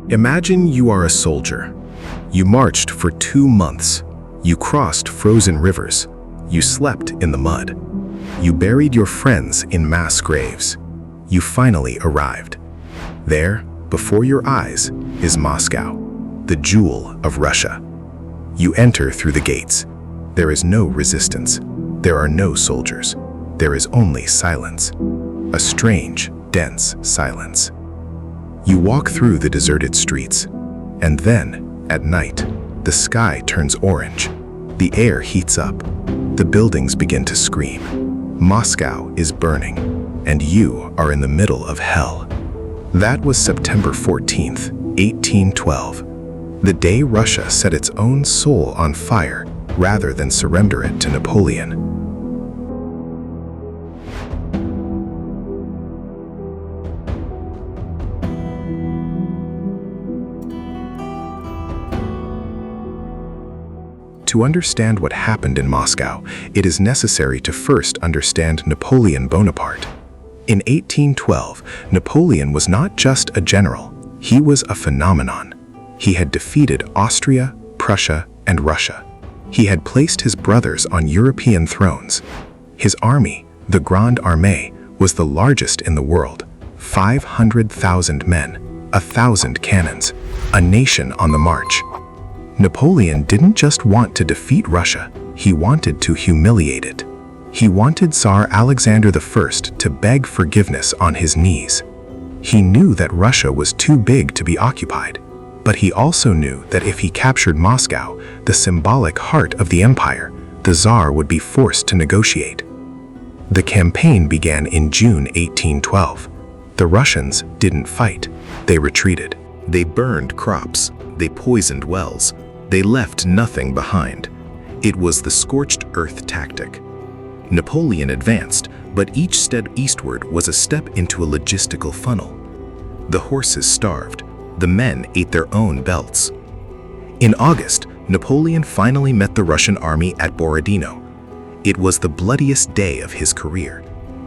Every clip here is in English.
Imagine you are a soldier. You marched for 2 months. You crossed frozen rivers. You slept in the mud. You buried your friends in mass graves. You finally arrived. There, before your eyes, is Moscow, the jewel of Russia. You enter through the gates. There is no resistance. There are no soldiers. There is only silence. A strange, dense silence. You walk through the deserted streets, and then, at night, the sky turns orange. The air heats up. The buildings begin to scream. Moscow is burning, and you are in the middle of hell. That was September 14th, 1812, the day Russia set its own soul on fire rather than surrender it to Napoleon. To understand what happened in Moscow, it is necessary to first understand Napoleon Bonaparte. In 1812, Napoleon was not just a general, he was a phenomenon. He had defeated Austria, Prussia, and Russia. He had placed his brothers on European thrones. His army, the Grande Armée, was the largest in the world. 500,000 men, 1,000 cannons, a nation on the march. Napoleon didn't just want to defeat Russia, he wanted to humiliate it. He wanted Tsar Alexander I to beg forgiveness on his knees. He knew that Russia was too big to be occupied, but he also knew that if he captured Moscow, the symbolic heart of the empire, the Tsar would be forced to negotiate. The campaign began in June 1812. The Russians didn't fight, they retreated. They burned crops, they poisoned wells, they left nothing behind. It was the scorched earth tactic. Napoleon advanced, but each step eastward was a step into a logistical funnel. The horses starved, the men ate their own belts. In August, Napoleon finally met the Russian army at Borodino. It was the bloodiest day of his career.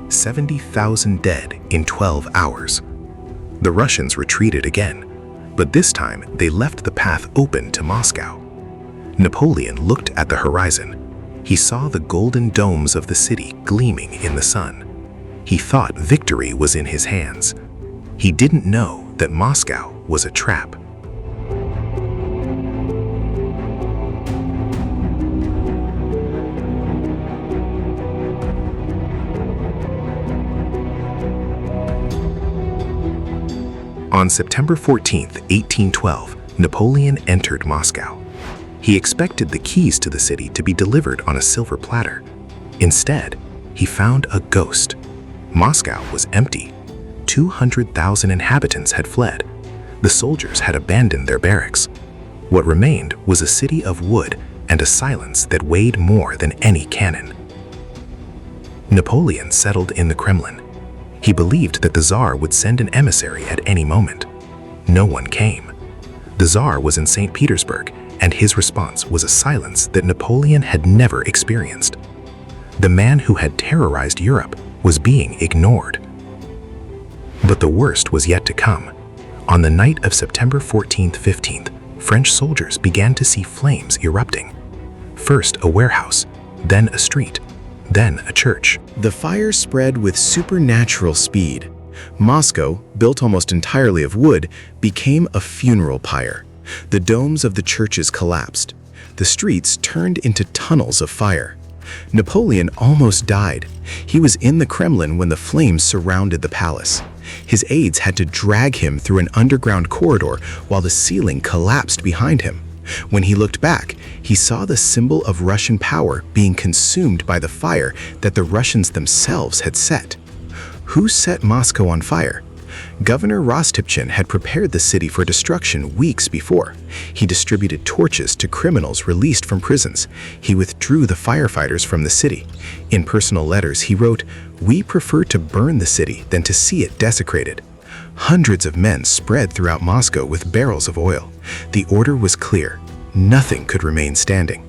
70,000 dead in 12 hours. The Russians retreated again, but this time they left the path open to Moscow. Napoleon looked at the horizon. He saw the golden domes of the city gleaming in the sun. He thought victory was in his hands. He didn't know that Moscow was a trap. On September 14, 1812, Napoleon entered Moscow. He expected the keys to the city to be delivered on a silver platter. Instead, he found a ghost. Moscow was empty. 200,000 inhabitants had fled. The soldiers had abandoned their barracks. What remained was a city of wood and a silence that weighed more than any cannon. Napoleon settled in the Kremlin. He believed that the Tsar would send an emissary at any moment. No one came. The Tsar was in St. Petersburg, and his response was a silence that Napoleon had never experienced. The man who had terrorized Europe was being ignored. But the worst was yet to come. On the night of September 14th-15th, French soldiers began to see flames erupting. First a warehouse, then a street, then a church. The fire spread with supernatural speed. Moscow, built almost entirely of wood, became a funeral pyre. The domes of the churches collapsed. The streets turned into tunnels of fire. Napoleon almost died. He was in the Kremlin when the flames surrounded the palace. His aides had to drag him through an underground corridor while the ceiling collapsed behind him. When he looked back, he saw the symbol of Russian power being consumed by the fire that the Russians themselves had set. Who set Moscow on fire? Governor Rostopchin had prepared the city for destruction weeks before. He distributed torches to criminals released from prisons. He withdrew the firefighters from the city. In personal letters, he wrote, "We prefer to burn the city than to see it desecrated." Hundreds of men spread throughout Moscow with barrels of oil. The order was clear. Nothing could remain standing.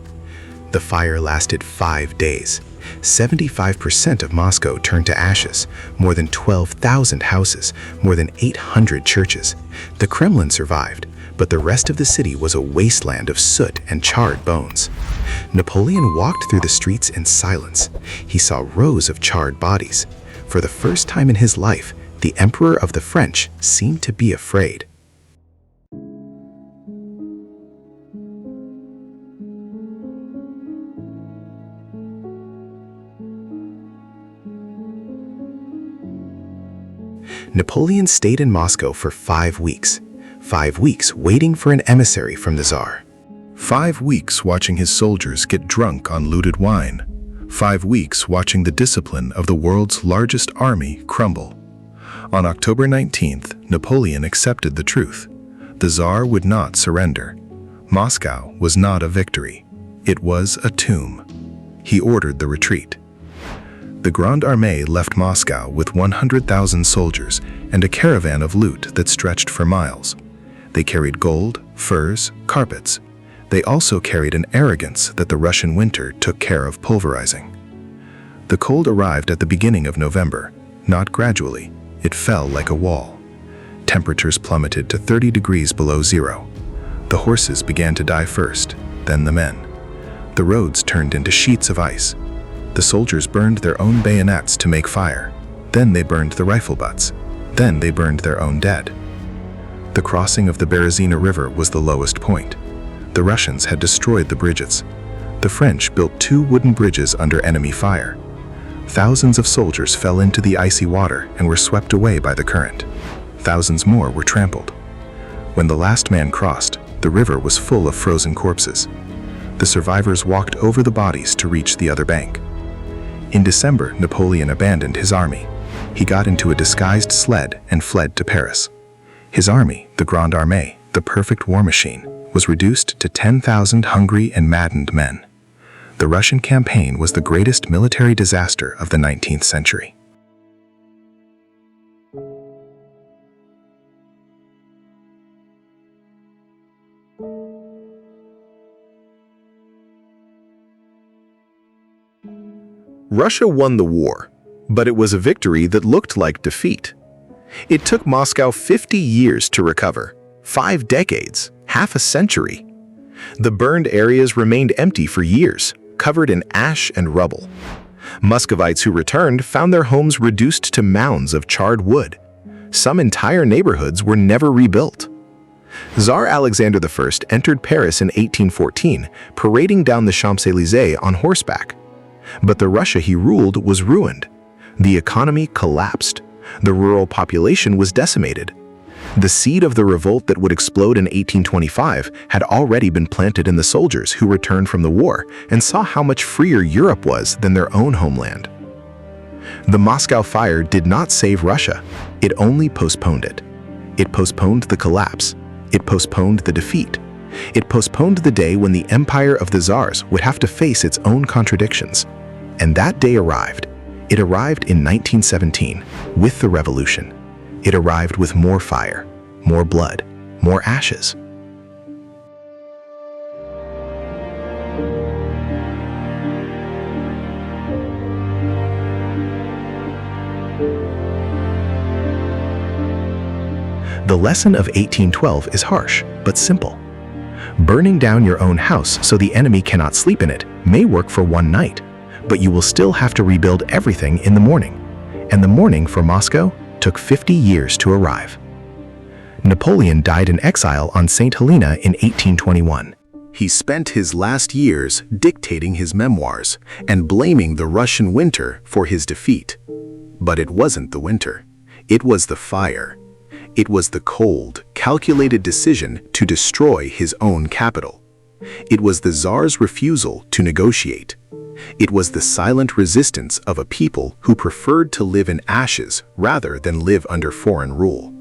The fire lasted 5 days. 75% of Moscow turned to ashes, more than 12,000 houses, more than 800 churches. The Kremlin survived, but the rest of the city was a wasteland of soot and charred bones. Napoleon walked through the streets in silence. He saw rows of charred bodies. For the first time in his life, the Emperor of the French seemed to be afraid. Napoleon stayed in Moscow for 5 weeks. 5 weeks waiting for an emissary from the Tsar. 5 weeks watching his soldiers get drunk on looted wine. 5 weeks watching the discipline of the world's largest army crumble. On October 19th, Napoleon accepted the truth. The Tsar would not surrender. Moscow was not a victory. It was a tomb. He ordered the retreat. The Grande Armée left Moscow with 100,000 soldiers and a caravan of loot that stretched for miles. They carried gold, furs, carpets. They also carried an arrogance that the Russian winter took care of pulverizing. The cold arrived at the beginning of November, not gradually. It fell like a wall. Temperatures plummeted to 30 degrees below zero. The horses began to die first, then the men. The roads turned into sheets of ice. The soldiers burned their own bayonets to make fire. Then they burned the rifle butts. Then they burned their own dead. The crossing of the Berezina River was the lowest point. The Russians had destroyed the bridges. The French built 2 wooden bridges under enemy fire. Thousands of soldiers fell into the icy water and were swept away by the current. Thousands more were trampled. When the last man crossed, the river was full of frozen corpses. The survivors walked over the bodies to reach the other bank. In December, Napoleon abandoned his army. He got into a disguised sled and fled to Paris. His army, the Grande Armée, the perfect war machine, was reduced to 10,000 hungry and maddened men. The Russian campaign was the greatest military disaster of the 19th century. Russia won the war, but it was a victory that looked like defeat. It took Moscow 50 years to recover, 5 decades, half a century. The burned areas remained empty for years, covered in ash and rubble. Muscovites who returned found their homes reduced to mounds of charred wood. Some entire neighborhoods were never rebuilt. Tsar Alexander I entered Paris in 1814, parading down the Champs-Élysées on horseback. But the Russia he ruled was ruined. The economy collapsed. The rural population was decimated. The seed of the revolt that would explode in 1825 had already been planted in the soldiers who returned from the war and saw how much freer Europe was than their own homeland. The Moscow fire did not save Russia. It only postponed it. It postponed the collapse. It postponed the defeat. It postponed the day when the empire of the Tsars would have to face its own contradictions. And that day arrived. It arrived in 1917, with the revolution. It arrived with more fire, more blood, more ashes. The lesson of 1812 is harsh, but simple. Burning down your own house so the enemy cannot sleep in it may work for one night, but you will still have to rebuild everything in the morning. And the morning for Moscow took 50 years to arrive. Napoleon died in exile on St. Helena in 1821. He spent his last years dictating his memoirs and blaming the Russian winter for his defeat. But it wasn't the winter. It was the fire. It was the cold, calculated decision to destroy his own capital. It was the Tsar's refusal to negotiate. It was the silent resistance of a people who preferred to live in ashes rather than live under foreign rule.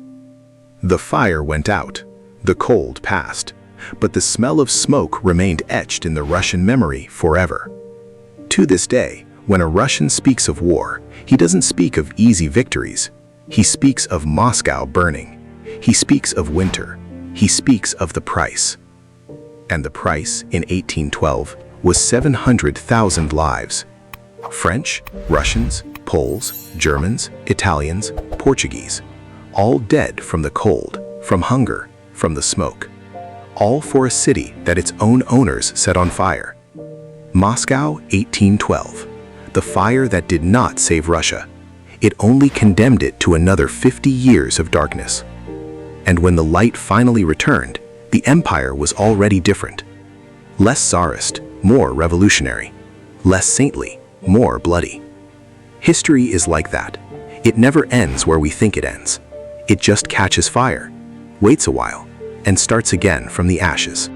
The fire went out, the cold passed, but the smell of smoke remained etched in the Russian memory forever. To this day, when a Russian speaks of war, he doesn't speak of easy victories. He speaks of Moscow burning. He speaks of winter. He speaks of the price. And the price in 1812 was 700,000 lives. French, Russians, Poles, Germans, Italians, Portuguese, all dead from the cold, from hunger, from the smoke. All for a city that its own owners set on fire. Moscow, 1812. The fire that did not save Russia. It only condemned it to another 50 years of darkness. And when the light finally returned, the empire was already different. Less czarist, more revolutionary. Less saintly, more bloody. History is like that. It never ends where we think it ends. It just catches fire, waits a while, and starts again from the ashes.